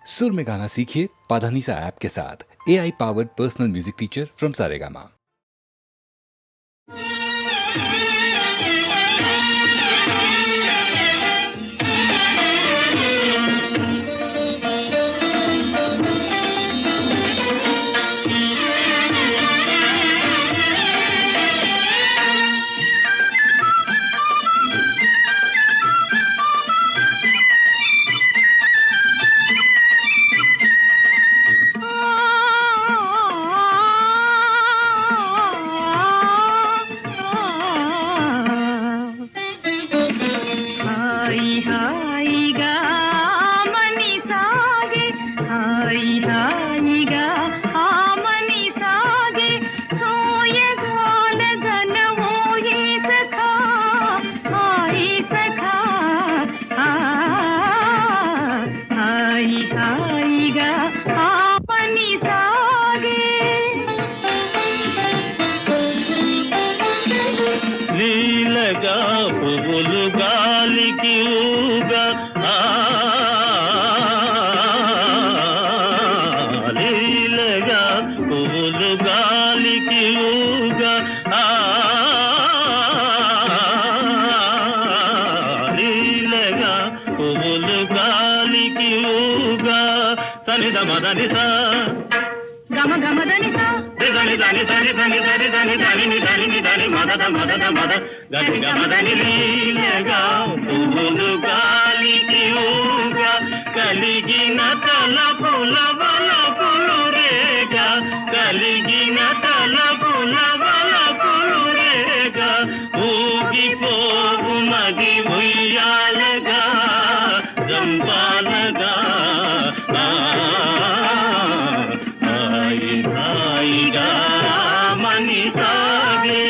सुर में गाना सीखिए पाधानीसा ऐप के साथ। AI powered personal music teacher from Saregama. లీలగా పువ్వులు గాలికి ఊగా లీలగా పువ్వులు గాలికి ఊగా లీలగా పువ్వులు గాలికి ఊగా సనిద మదనిసా గమ గమ దనిసా దని దని దని దని దని దని దని ని దని ని దని మదద మదద మద గని గమ దని లీలగా పువ్వులు గాలికి ఊగా కలిగిన తలపుల వలపులు రేగా కలిగిన తలపుల వలపులు రేగా ఊగిపోవు మది ఉయ్యాలగా జంపాలగా హాయిగా మని సాగే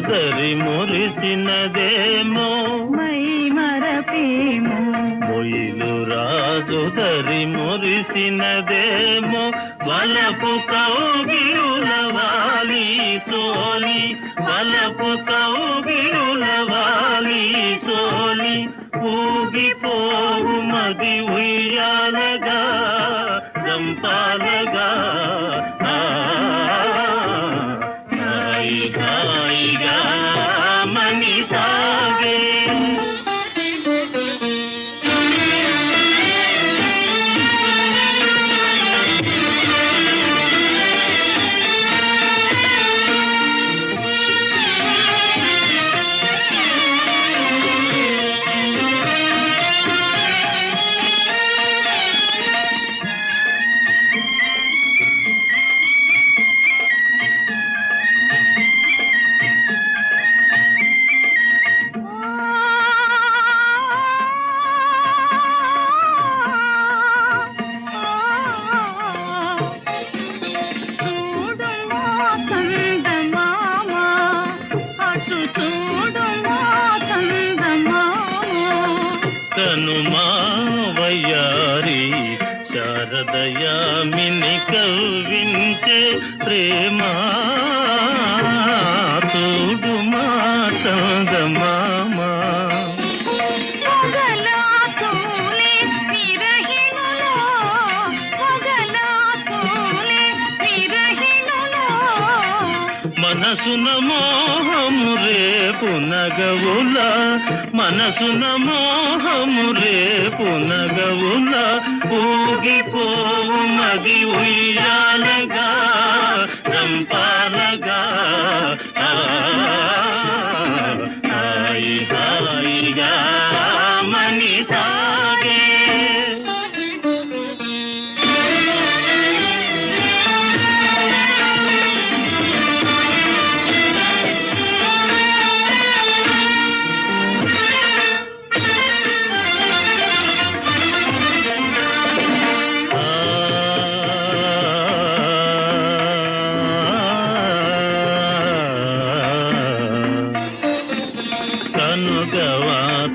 దరి మురిసినదేమో మై మరపేమో మొయిలు రాజు దరి మురిసినదేమో వలపు కౌగిరులవాలి సోలి వలపు కౌగిరులవాలి సోలి ఊగిపోవు మది ఉయ్యాలగా జంపాలగా హాయిగా మని సాగే వయ్యారి శారదయామిని కవ్వించే ప్రేమ చూడు మా చందమామ మనసున మోహము రేపు నగవుల మనసున మోహము రేపు నగవుల ఊగిపోవు మది ఉయ్యాలగా చంపాలగా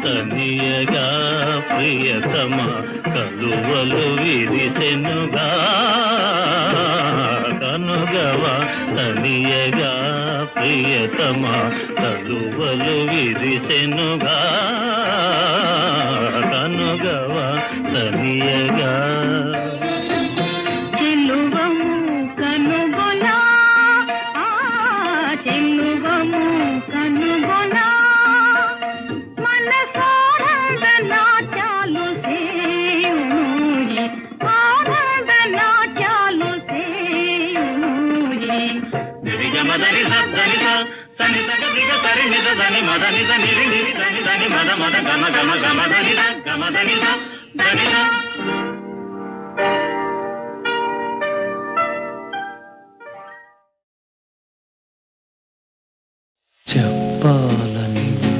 తనియగా ప్రియతమ కలువలు విరిసెనుగా కనుగవ తనియగా ప్రియతమ కలువలు విరిసెనుగా కనుగవ తనియగా చెల్లువము కనుగొనా చెల్లువము కనుగొనా మనసానంద నాట్యాలు సేయునూయి ఆనంద నాట్యాలు సేయునూయి నిరిగమదని సద్దనిద తని తగదిగ సరి నిద దని మదనిద నిరి నిరి దని దని మద మద గమ గమ గమ దనిద గమ దనిద దనిద చెప్పాలని ఉంది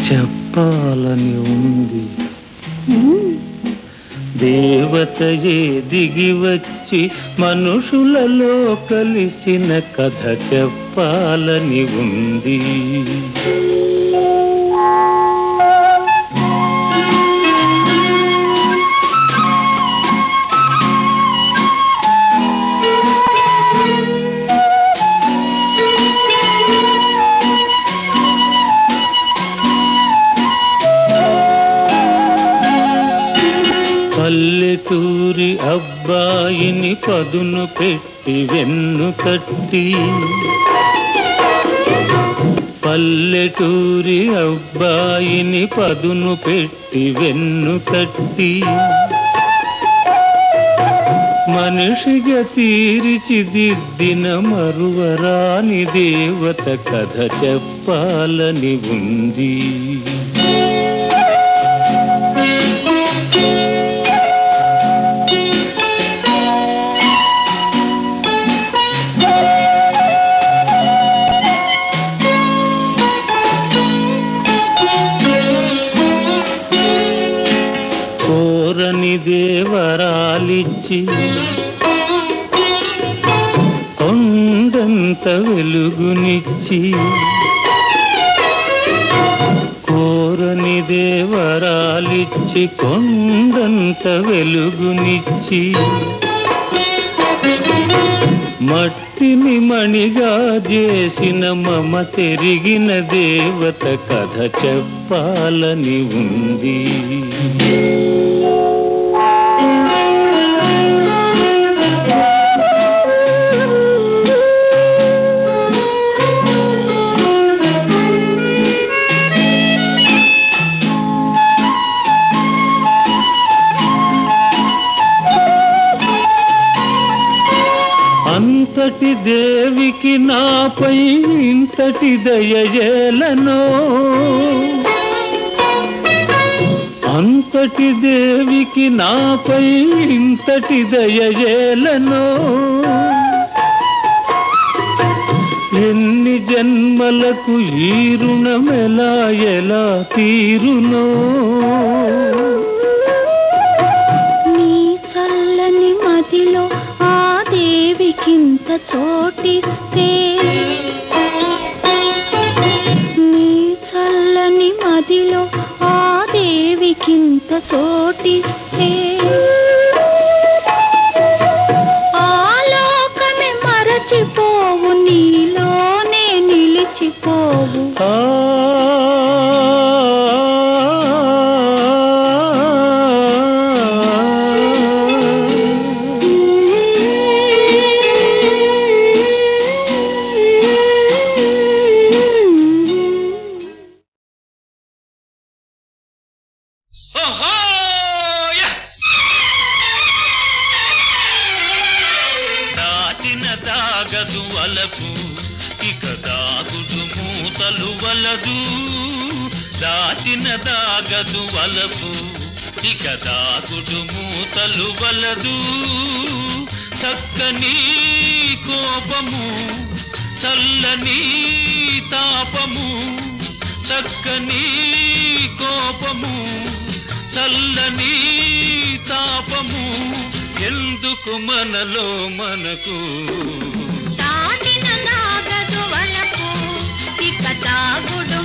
చెప్పాలని ఉంది దేవతయే దిగి వచ్చి మనుషులలో కలిసిన కథ చెప్పాలని ఉంది పల్లెటూరి అబ్బాయిని పదును పెట్టి వెన్ను తట్టి పల్లెటూరి అబ్బాయిని పదును పెట్టి వెన్ను తట్టి మనిషిగా తీర్చిదిద్దిన మరువరాని దేవత కథ చెప్పాలని ఉంది దేవరాలిచ్చి కొండంత వెలుగునిచ్చి కోరని దేవరాలిచ్చి కొండంత వెలుగునిచ్చి మట్టిని మణిగా చేసిన మమ తెరిగిన దేవత కథ చెప్పాలని ఉంది అంతటి దేవికి నాపై ఇంతటి దయయేలనో అంతటి దేవికి నాపై ఇంతటి దయయేలనో ఎన్ని జన్మలకు ఈ రుణమెలా ఎలా తీరునో నీ చల్లని మదిలో దేవికింత చోటిస్తే నీ చల్లని మదిలో ఆ దేవికింత చోటిస్తే ఆలోకమే మరచిపోవు నీలోనే నిలిచిపోవు దాగదు వలపు ఇక దాగుడు మూతలు వలదు దాచిన దాగదు వలపు ఇక దాగుడు మూతలు వలదు చక్కని కోపము చల్లని తాపము చక్కని కోపము చల్లని తాపము ఎందుకు మనలో మనకు దాటిన దాగదు వలపు ఇక దాగుడు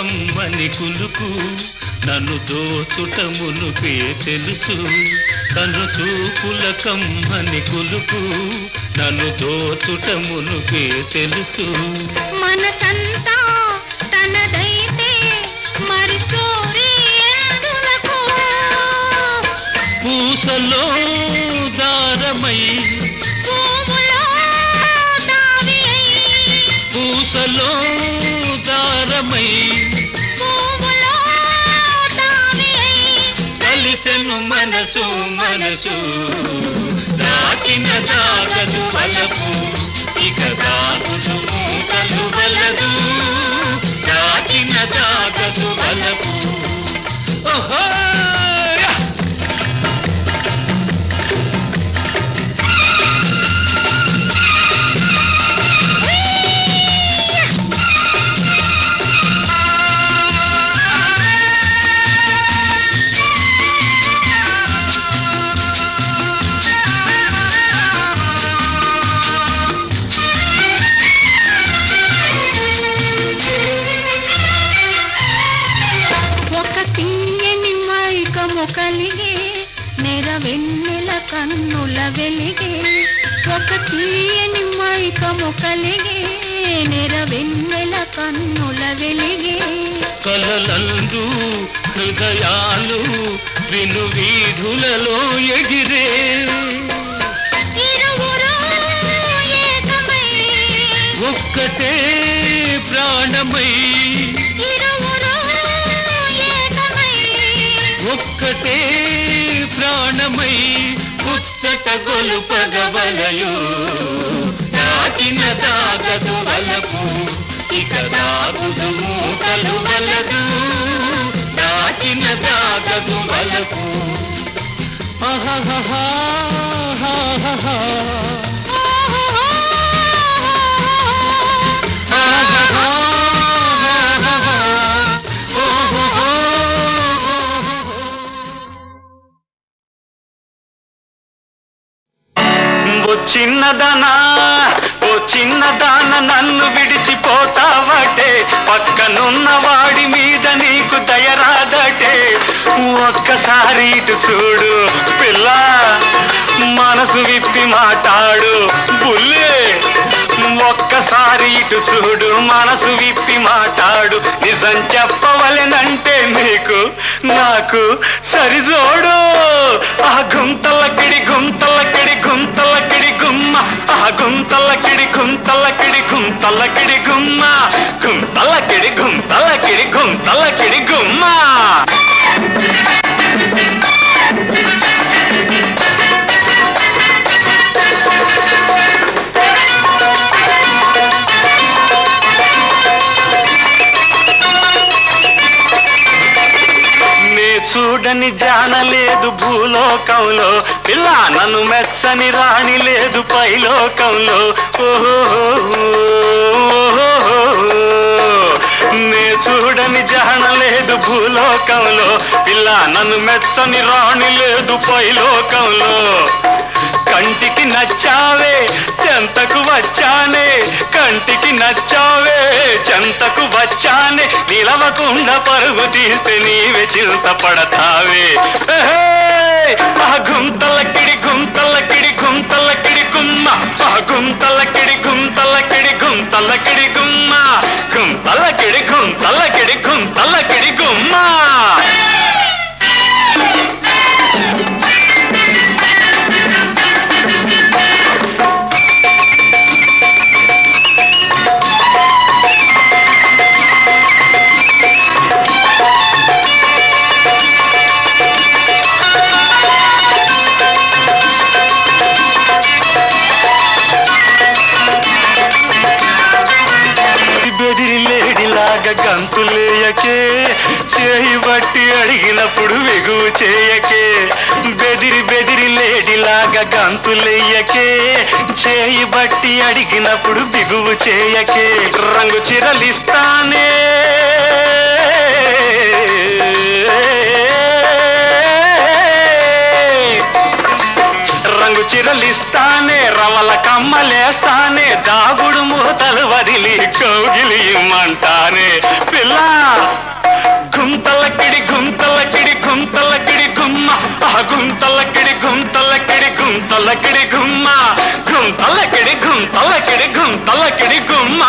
కమ్మని కులుకు నన్ను దోచుట మునుపే తెలుసు కను చూపుల కమ్మని కులుకు నన్ను దోచుట మునుపే తెలుసు మనసంతా తనదైతే మరి సోరీ ఎందులకు పూసలో దారమై పువ్వులో దావి అయి పూసలో దారమై పువ్వులో దావి అయి కలిసెను మనసు మనసు దాటిన దాగదు వలపు ఇక దాగుదు మూటలు వలదు దాటిన దాగదు వలపు ఓహో కలిగే నెరవెన్నెల కన్నుల వెలిగే ఒక తీయని మైకము కలిగే నెరవెన్నెల కన్నుల వెలిగే కలలందు హృదయాలు విను వీధులలో ఎగిరే ఇరువురు ఏకమై ఒక్కటే ప్రాణమై ఇరువురు ఏకమై ఒక్కటే ప్రాణమై పుస్తక గొలుపగవలయు దాటిన దాగదు వలపు ఇక దాగుదు మూటలు వలదు దాటిన దాగదు వలపు ఆహాహా చిన్నదాన నన్ను విడిచిపోతావటే పక్కనున్న వాడి మీద నీకు దయరాదటే ఒక్కసారి ఇటు చూడు పిల్ల మనసు విప్పి మాట్లాడు బుల్లే ఒక్కసారి ఇటు చూడు మనసు విప్పి మాట్లాడు నిజం చెప్పవలెనంటే నీకు నాకు సరిజోడు ఆ గుంతలకిడి గుంతలకిడి గుంతలకిడి గుమ్మ ఆ గుంతలకిడి గుంతలకిడి గుంతలకిడి గుమ్మ గుంతలకిడి గుంతలకిడి గుంతలకిడి గుమ్మ చూడని జానలేదు భూలోకంలో పిల్ల నన్ను మెచ్చని రాణి లేదు పైలోకంలో ఓహో నే చూడని జానలేదు భూలోకంలో పిల్ల నన్ను మెచ్చని రాణి లేదు పైలోకంలో కంటికి నచ్చావే చెంతకు వచ్చానే కంటికి నచ్చావే చెంతకు వచ్చానే నిలవకుండా పరుగు తీస్తే నీవే చింతపడతావే ఆ గుంతలకిడి గుంతలకిడి గుంతలకిడి గుమ్మ ఆ గుంతలకిడి గుంతలకిడి గుంతలకిడి గుమ్మ గుంతలకిడి గుంతలకిడి గుంతలకిడి గుమ్మ గంతులేయకే చేయి బట్టి అడిగినప్పుడు వెగువు చేయకే బెదిరి బెదిరి లేడిలాగా గంతులేయకే చేయి బట్టి అడిగినప్పుడు బిగువు చేయకే రంగు చిరలిస్తానే రంగు చిరలిస్తానే రవల కమ్మలేస్తానే దాగుడు మూతలు వదిలి కౌగిలి ఇమ్మంటానే పిల్ల గుంతలకిడి గుంతలకిడి గుంతలకిడి గుమ్మ గుంతలకిడి గుంతలకిడి గుంతలకిడి గుమ్మ గుంతలకిడి గుంతలకిడి గుంతలకిడి గుమ్మ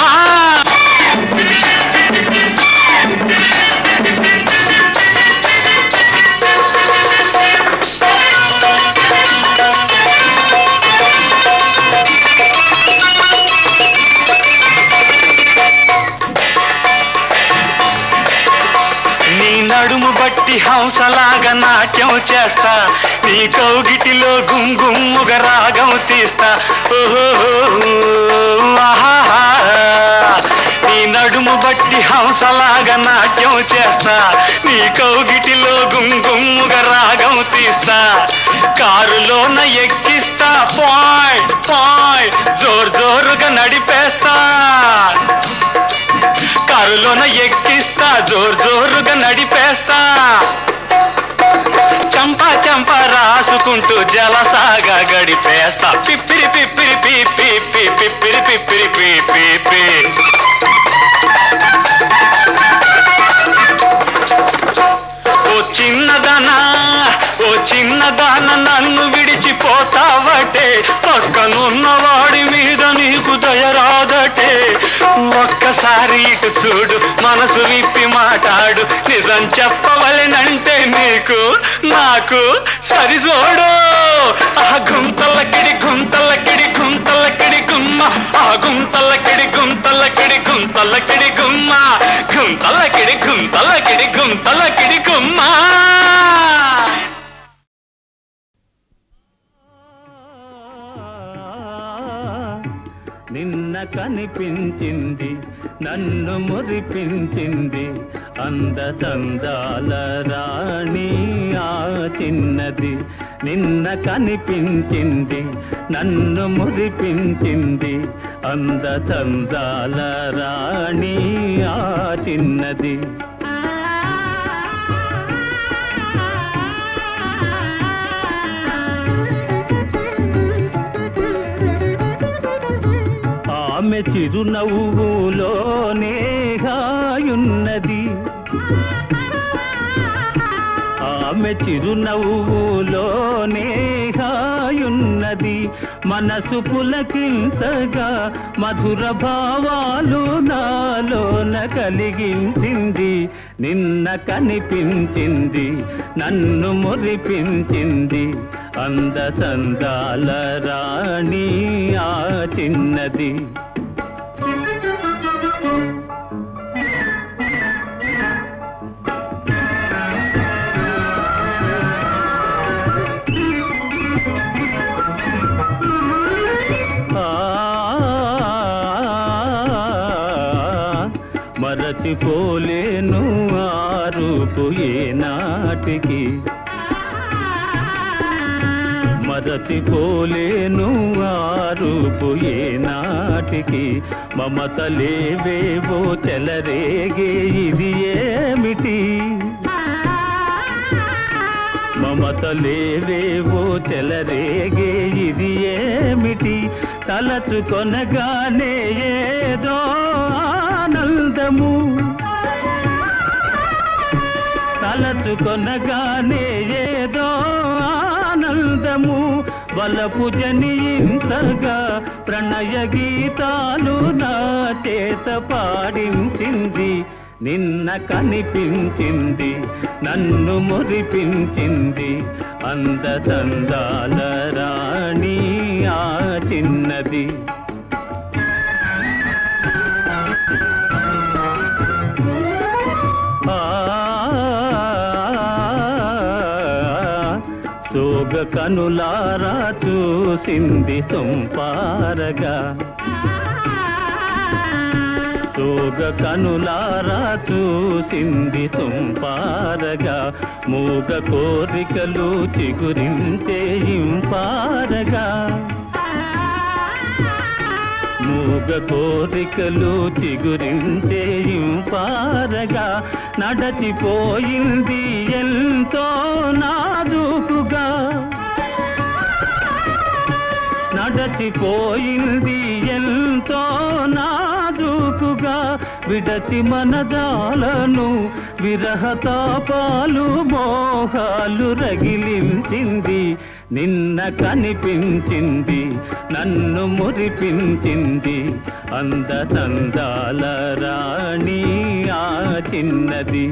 నడుము బట్టి హంసలాగా నాట్యం చేస్తా నీ కౌగిటిలో గుంగుమ్ముగా రాగం తీస్తా ఓహో నీ నడుము బట్టి హంసలాగా నాట్యం చేస్తా నీ కౌగిటిలో గుంగుమ్ముగా రాగం తీస్తా కారులోన ఎక్కిస్తా పాయ్ పాయ్ జోరు జోరుగా నడిపేస్తా కారులోన ఎక్కిస్తా జోరు జోరుగా నడిపేస్తా చంపా చంపా రాసుకుంటూ జలసాగా గడిపేస్తా పిప్పిరి పిప్పిరి పీ పీ పీ పిప్పిరి పిప్పిరి పీ పీ పీ ఓ చిన్నదాన నన్ను విడిచిపోతావటే పక్కనున్నవాడి మీద నీకు దయరాదటే ఒక్కసారి ఇటు చూడు మనసు విప్పి మాట్లాడు నిజం చెప్పవలెనంటే నీకు నాకు సరిజోడు గుంతలకిడి గుంతలకిడి గుంతలకిడి గుమ్మ గుంతలకిడి గుంతలకిడి గుంతలకిడి గుమ్మ గుంతలకిడి గుంతలకిడి గుంతలకిడి గుమ్మ నిన్న కనిపించింది నన్ను మురిపించింది అందచందాల రాణి ఆ చిన్నది నిన్న కనిపించింది నన్ను మురిపించింది అందచందాల రాణి ఆ చిన్నది ఆమె చిరునవ్వులోనే హాయున్నది ఆమె చిరునవ్వులోనే హాయున్నది మనసు పులకించగా మధుర భావాలు నాలోన కలిగించింది నిన్న కనిపించింది నన్ను మురిపించింది అందచందాల రాణి ఆ చిన్నది మరచిపోలేను ఆ రూపు ఏనాటికి మరచిపోలేను ఆ రూపు ఏనాటికి మమతలేవేవో చెలరేగే ఇది ఏమిటి మమతలేవేవో చెలరేగే ఇది ఏమిటి తలచుకొనగానే ఏదో ఆనందము తలచుకొనగానే ఏదో ఆనందము వలపు జనించగా ప్రణయ గీతాలు నా చేత పాడించింది నిన్న కనిపించింది నన్ను మురిపించింది అందచందాల రాణి ఆ చిన్నది సోగ కనులారా చూసింది సొంపారగా సోగ కనులారా చూసింది సొంపారగా మూగ కోరికలు చిగురించే ఇంపారగా మూగ కోరికలు చిగురించే ఇంపారగా నడచిపోయింది ఎంతో నాజూకుగా నడచిపోయింది ఎంతో నాజూకుగా విడచి మనదాలను విరహతాపాలు మోహాలు రగిలించింది నిన్న కనిపించింది నన్ను మురిపించింది అందతందాల రాణి ఆ చిన్నది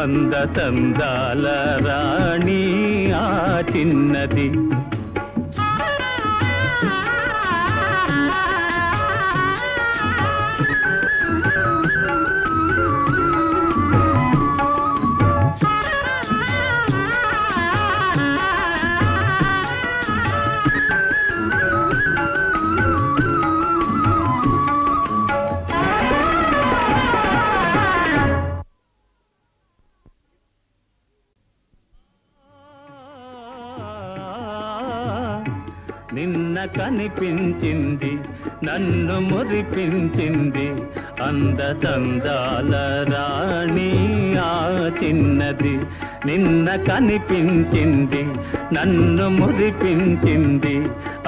అందతందాల రాణి ఆ చిన్నది నిన్న కనిపించింది నన్ను మురిపించింది అందతందాల రాణి ఆ చిన్నది నిన్న కనిపించింది నన్ను మురిపించింది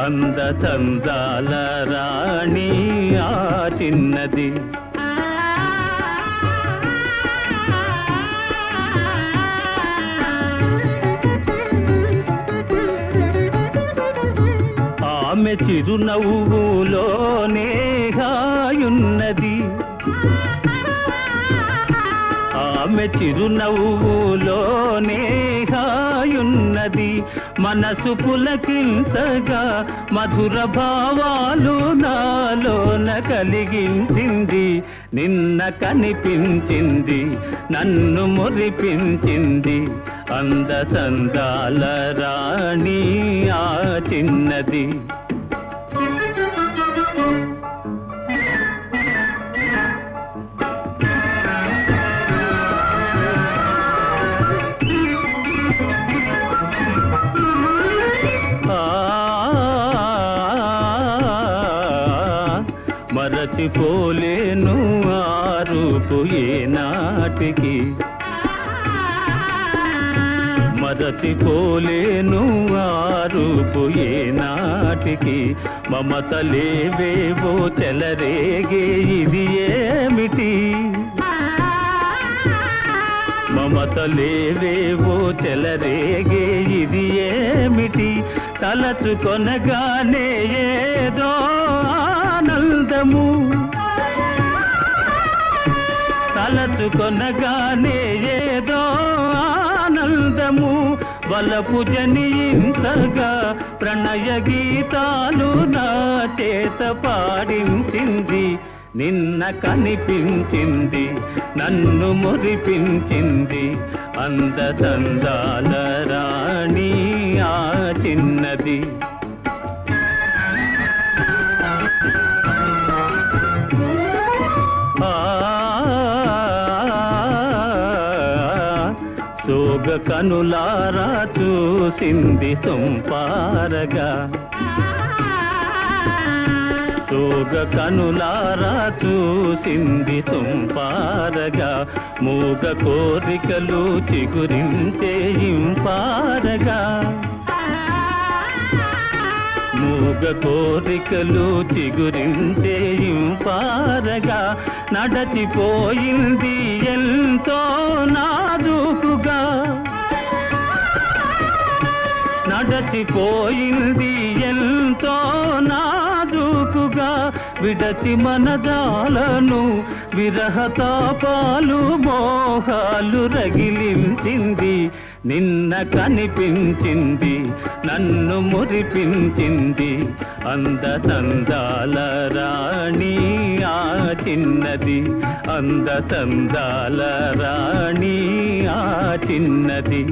అందతందాల రాణి ఆ చిన్నది ఆమె చిరునవ్వులోనే హాయున్నది ఆమె చిరునవ్వులోనే హాయున్నది మనసు పులకించగా మధుర భావాలు నాలోన కలిగించింది నిన్న కనిపించింది నన్ను మురిపించింది అందతందాల రాణి ఆ చిన్నది మరచిపోలేను ఆ రూపు ఏనాటికి మరచిపోలేను ఆ రూపు ఏనాటికి మమతలేవేవో చెలరేగే ఇది ఏమిటి మమతలేవేవో చెలరేగే ఇది ఏమిటి తలచుకొనగానే ఏదో ఆనందము తలచుకొనగానే ఏదో ఆనందము వలపు జనించగా ప్రణయ గీతాలు నా చేత పాడించింది నిన్న కనిపించింది నన్ను మురిపించింది అందతందాల రాణి ఆ చిన్నది సోగ కనులారా చూసింది సొంపారగా సోగ కనులారా చూసింది సొంపారగా మూగ కోరికలు చిగురించే ఇంపారగా మూగ కోరికలు చిగురించే ఇంపారగా నడచిపోయింది ఎంతో నాజూకుగా నడచిపోయింది ఎంతో నాజూకుగా విడచి మనదాలను విరహతాపాలు మోహాలు రగిలించింది నిన్న కనిపించింది నన్ను మురిపించింది అందతందాల రాణి ఆ చిన్నది అందతందాల రాణి ఆ చిన్నది